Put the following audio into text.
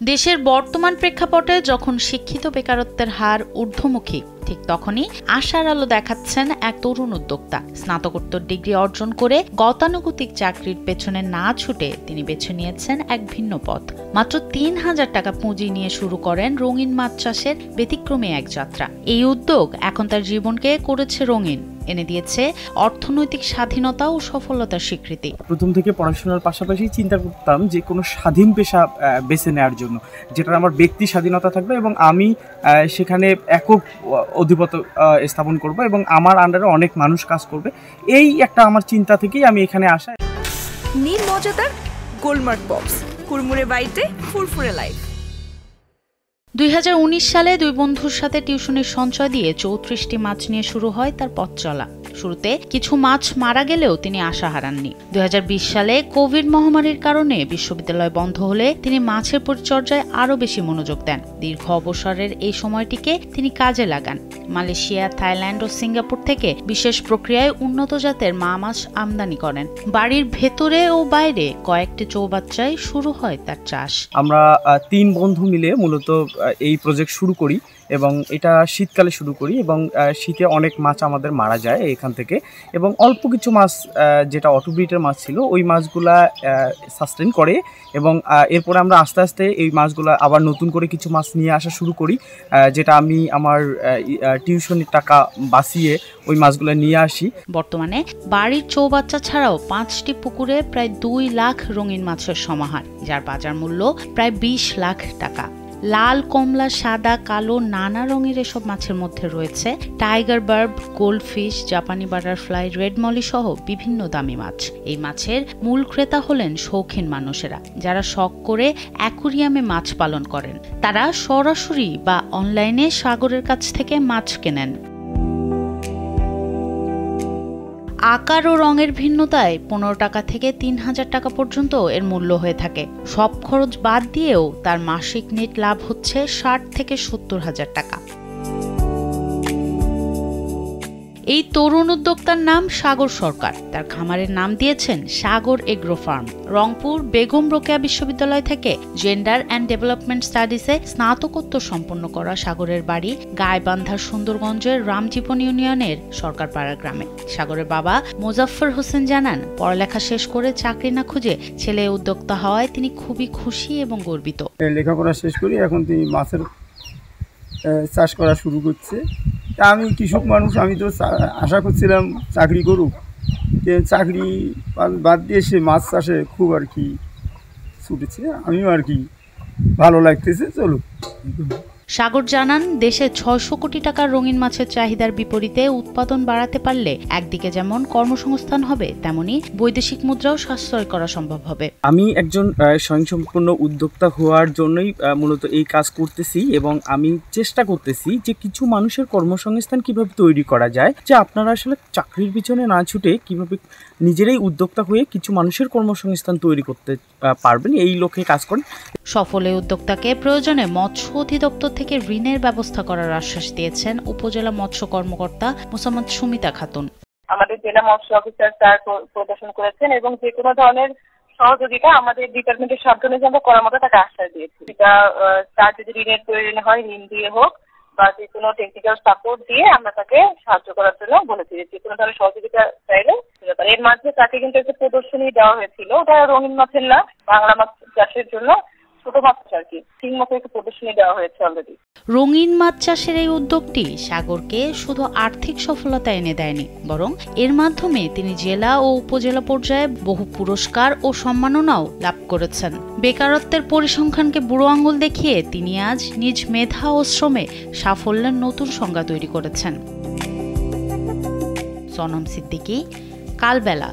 দেশের বর্তমান প্রেক্ষাপটে যখন শিক্ষিত বেকারত্বের হার ঊর্ধ্বমুখী, ঠিক তখনই আশার আলো দেখাচ্ছেন এক তরুণ উদ্যোক্তা। স্নাতকোত্তর ডিগ্রি অর্জন করে গতানুগতিক চাকরির পেছনে না ছুটে তিনি বেছে নিয়েছেন এক ভিন্ন পথ। মাত্র ৩,০০০ টাকা পুঁজি নিয়ে শুরু করেন রঙিন মাছ চাষের ব্যতিক্রমী এক যাত্রা। এই উদ্যোগ এখন তার জীবনকে করেছে রঙিন, এনে দিয়েছে অর্থনৈতিক স্বাধীনতা ও সফলতার স্বীকৃতি। প্রথম থেকে পড়াশোনার পাশাপাশি চিন্তা করতাম যে কোনো স্বাধীন পেশা বেছে নেওয়ার জন্য, যেটা আমার ব্যক্তি স্বাধীনতা থাকবে এবং আমি সেখানে একক অধিপত্য স্থাপন করব এবং আমার আন্ডারে অনেক মানুষ কাজ করবে। এই একটা আমার চিন্তা থেকেই আমি এখানে আসা। নীল মজাদার গোলমার্ক বক্স, কুরমুরে বাইতে ফুরফুরে লাইফ। ২০১৯ সালে দুই বন্ধুর সাথে টিউশনের সঞ্চয় দিয়ে ৩৪টি মাছ নিয়ে শুরু হয় তার পথ চলা। শুরুতে কিছু মাছ মারা গেলেও তিনি আশা হারাননি। ২০২০ সালে কোভিড মহামারীর কারণে বিশ্ববিদ্যালয় বন্ধ হলে তিনি মাছের পরিচর্যায় আরও বেশি মনোযোগ দেন। দীর্ঘ অবসরের এই সময়টিকে তিনি কাজে লাগান। মালয়েশিয়া, থাইল্যান্ড ও সিঙ্গাপুর থেকে বিশেষ প্রক্রিয়ায় উন্নত জাতের মা মাছ আমদানি করেন। বাড়ির ভেতরে ও বাইরে কয়েকটি চৌবাচ্চায় শুরু হয় তার চাষ। আমরা ৩ বন্ধু মিলে মূলত এই প্রজেক্ট শুরু করি এবং এটা শীতকালে শুরু করি এবং শীতে অনেক মাছ আমাদের মারা যায় এখান থেকে, এবং অল্প কিছু মাছ যেটা অটোব্রিডের মাছ ছিল ওই মাছগুলা সাস্টেন করে এবং এরপরে আমরা আস্তে আস্তে এই মাছগুলা আবার নতুন করে কিছু মাছ নিয়ে আসা শুরু করি, যেটা আমি আমার টিউশনের টাকা বাঁচিয়ে ওই মাছগুলো নিয়ে আসি। বর্তমানে বাড়ির চৌবাচ্চা ছাড়াও 5টি পুকুরে প্রায় 2 লাখ রঙিন মাছের সমাহার, যার বাজার মূল্য প্রায় 20 লাখ টাকা। লাল, কমলা, সাদা, কালো নানা রঙের এসব মাছের মধ্যে রয়েছে টাইগার বার্ব, গোল্ডফিশ, জাপানি বাটারফ্লাই, রেড মলি সহ বিভিন্ন দামি মাছ। এই মাছের মূল ক্রেতা হলেন শৌখিন মানুষেরা, যারা শখ করে অ্যাকুরিয়ামে মাছ পালন করেন। তারা সরাসরি বা অনলাইনে সাগরের কাছ থেকে মাছ কেনেন। আকার ও রঙের ভিন্নতায় 15 টাকা থেকে ৩,০০০ টাকা পর্যন্ত এর মূল্য হয়ে থাকে। সব খরচ বাদ দিয়েও তার মাসিক নেট লাভ হচ্ছে ৬০ থেকে ৭০,০০০ টাকা। এই তরুণ উদ্যোক্তার নাম সাগর সরকার। তার খামারের নাম দিয়েছেন সাগর এগ্রো ফার্ম। রংপুর বেগম রোকেয়া বিশ্ববিদ্যালয় থেকে জেন্ডার অ্যান্ড ডেভেলপমেন্ট স্টাডিজে স্নাতকোত্তর সম্পন্ন করা সাগরের বাড়ি গাইবান্ধার সুন্দরগঞ্জের রামজীবন ইউনিয়নের সরকারপাড়া গ্রামে। সাগরের বাবা মোজাফফর হোসেন জানান, পড়ালেখা শেষ করে চাকরি না খুঁজে ছেলে উদ্যোক্তা হওয়ায় তিনি খুবই খুশি এবং গর্বিত। লেখাপড়া শেষ করি এখন তিনি মাছের চাষ করা শুরু করছে। তা আমি কৃষক মানুষ, আমি তো আশা করছিলাম চাকরি করুক, চাকরি বাদ দিয়ে সে মাছ চাষে খুব আর কি ছুটেছে, আমিও আর কি ভালো লাগতেছে। চলো। সাগর জানান, দেশে ৬০০ কোটি টাকার রঙিন মাছের চাহিদার বিপরীতে উৎপাদন বাড়াতে পারলে একদিকে যেমন কর্মসংস্থান হবে, তেমনি বৈদেশিক মুদ্রাও সাশ্রয় করা সম্ভব হবে। আমি একজন স্বয়ংসম্পূর্ণ উদ্যোক্তা হওয়ার জন্যই মূলত এই কাজ করতেছি এবং আমি চেষ্টা করতেছি যে কিছু মানুষের কর্মসংস্থান কিভাবে তৈরি করা যায়, যে আপনারা আসলে চাকরির পিছনে না ছুটে কিভাবে নিজেরাই উদ্যোক্তা হয়ে কিছু মানুষের কর্মসংস্থান তৈরি করতে পারবেন, এই লক্ষ্যে কাজ করেন। সফল এই উদ্যোক্তাকে প্রয়োজনে মৎস্য অধিদপ্তর থেকে ঋণের ব্যবস্থা করার আশ্বাস দিয়েছেন উপজেলা মৎস্য কর্মকর্তা মোসাম্মদ সুমিতা খাতুন। আমাদের জেলা মৎস্য অফিসার তার প্রদর্শন করেছেন এবং যে কোনো ধরনের সহযোগিতা আমাদের ডিপার্টমেন্টের সাধ্যে আমরা করার মতো তাকে আশ্বাস দিয়েছি। এটা তার যদি ঋণের প্রয়োজন হয় ঋণ দিয়ে হোক বা যে কোনো টেকনিক্যাল সাপোর্ট দিয়ে আমরা তাকে সাহায্য করার জন্য বলেছি, যে কোনো ধরনের সহযোগিতা চাইলে। এর মাঝে তাকে কিন্তু একটা প্রদর্শনী দেওয়া হয়েছিল, ওটা রঙিন মাছের না, বাংলা মাছ চাষের জন্য ছোট মাছ আর কি, ঠিক মতো একটা প্রদর্শনী দেওয়া হয়েছে অলরেডি। রঙিন মাছ চাষের এই উদ্যোগটি সাগরকে শুধু আর্থিক সফলতা এনে দেয়নি, বরং এর মাধ্যমে তিনি জেলা ও উপজেলা পর্যায়ে বহু পুরস্কার ও সম্মাননাও লাভ করেছেন। বেকারত্বের পরিসংখ্যানকে বুড়ো আঙুল দেখিয়ে তিনি আজ নিজ মেধা ও শ্রমে সাফল্যের নতুন সংজ্ঞা তৈরি করেছেন। সনম সিদ্দিকী, কালবেলা।